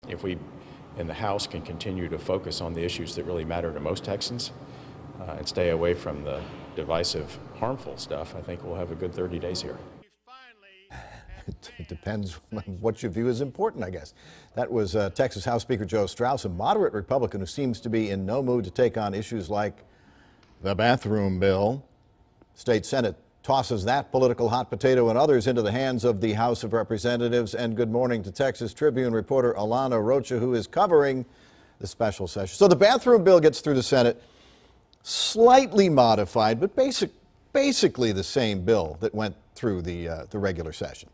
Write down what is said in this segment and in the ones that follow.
If we in the House can continue to focus on the issues that really matter to most Texans and stay away from the divisive, harmful stuff, I think we'll have a good 30 days here. It depends on what you view as important, I guess. That was Texas House Speaker Joe Straus, a moderate Republican who seems to be in no mood to take on issues like the bathroom bill. State Senate tosses that political hot potato and others into the hands of the House of Representatives. And good morning to Texas Tribune reporter Alana Rocha, who is covering the special session. So the bathroom bill gets through the Senate, slightly modified, but basically the same bill that went through the regular session.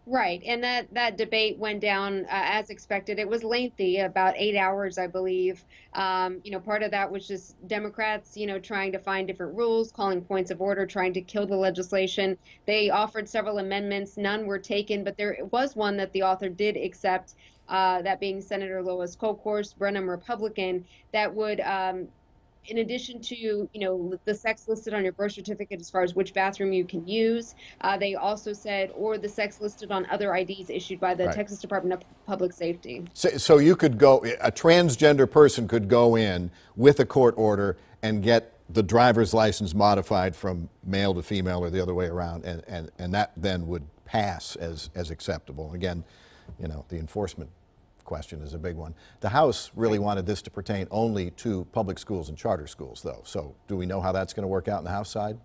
Right, and that debate went down as expected. It was lengthy, about 8 hours, I believe. Part of that was just Democrats, trying to find different rules, calling points of order, trying to kill the legislation. They offered several amendments. None were taken, but there was one that the author did accept, that being Senator Lois Kolkhorst, Brenham Republican, that would in addition to, the sex listed on your birth certificate as far as which bathroom you can use, they also said, or the sex listed on other IDs issued by the Texas Department of Public Safety. So you could go, a transgender person could go in with a court order and get the driver's license modified from male to female or the other way around, and that then would pass as acceptable. And again, the enforcement question is a big one. The House really wanted this to pertain only to public schools and charter schools, though. So do we know how that's going to work out on the House side?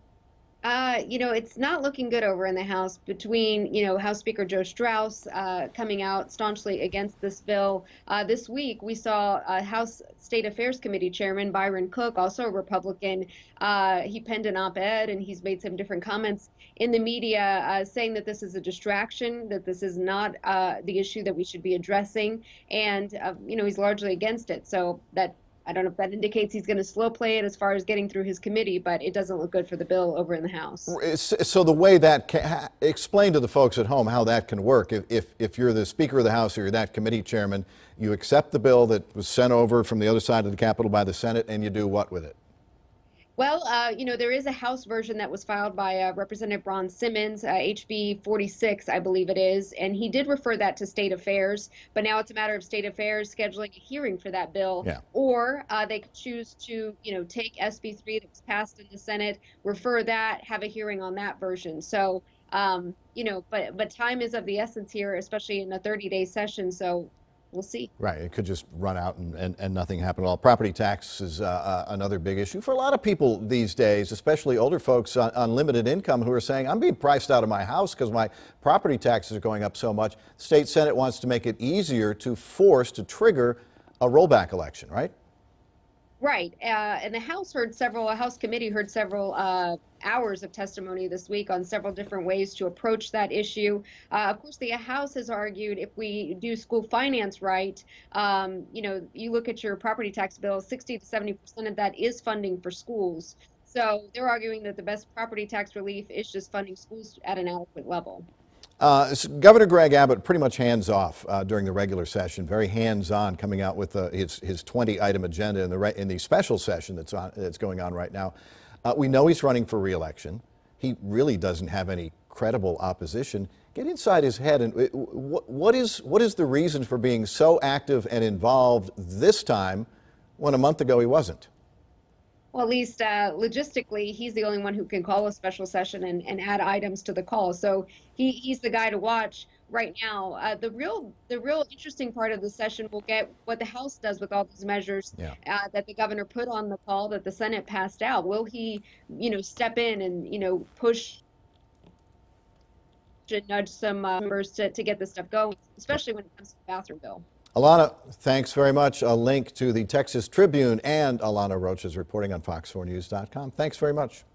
It's not looking good over in the House between, House Speaker Joe Straus coming out staunchly against this bill. This week, we saw House State Affairs Committee Chairman Byron Cook, also a Republican. He penned an op-ed and he's made some different comments in the media saying that this is a distraction, that this is not the issue that we should be addressing. And, he's largely against it. So I don't know if that indicates he's going to slow play it as far as getting through his committee, but it doesn't look good for the bill over in the House. So the way that explain to the folks at home how that can work. If you're the Speaker of the House or you're that committee chairman, you accept the bill that was sent over from the other side of the Capitol by the Senate, and you do what with it? Well, there is a House version that was filed by Representative Ron Simmons, HB 46, I believe it is, and he did refer that to State Affairs, but now it's a matter of State Affairs scheduling a hearing for that bill, or they could choose to, take SB 3 that was passed in the Senate, refer that, have a hearing on that version. So, but time is of the essence here, especially in a 30-day session, so we'll see. Right. It could just run out and nothing happen at all. Property tax is another big issue for a lot of people these days, especially older folks on limited income who are saying, I'm being priced out of my house because my property taxes are going up so much. The state Senate wants to make it easier to trigger a rollback election, right? Right. And the House committee heard several hours of testimony this week on several different ways to approach that issue. Of course, the House has argued if we do school finance right, you look at your property tax bill, 60 to 70% of that is funding for schools. So they're arguing that the best property tax relief is just funding schools at an adequate level. Governor Greg Abbott pretty much hands off during the regular session, very hands-on, coming out with his 20-item agenda in the special session that's going on right now. We know he's running for re-election. He really doesn't have any credible opposition. Get inside his head, and what is the reason for being so active and involved this time when a month ago he wasn't? Well, at least logistically, he's the only one who can call a special session and add items to the call. So he's the guy to watch right now. The real interesting part of the session will get what the House does with all these measures that the governor put on the call that the Senate passed out. Will he, step in and, push to nudge some members to get this stuff going, especially when it comes to the bathroom bill? Alana, thanks very much. A link to the Texas Tribune and Alana Rocha's reporting on fox4news.com. Thanks very much.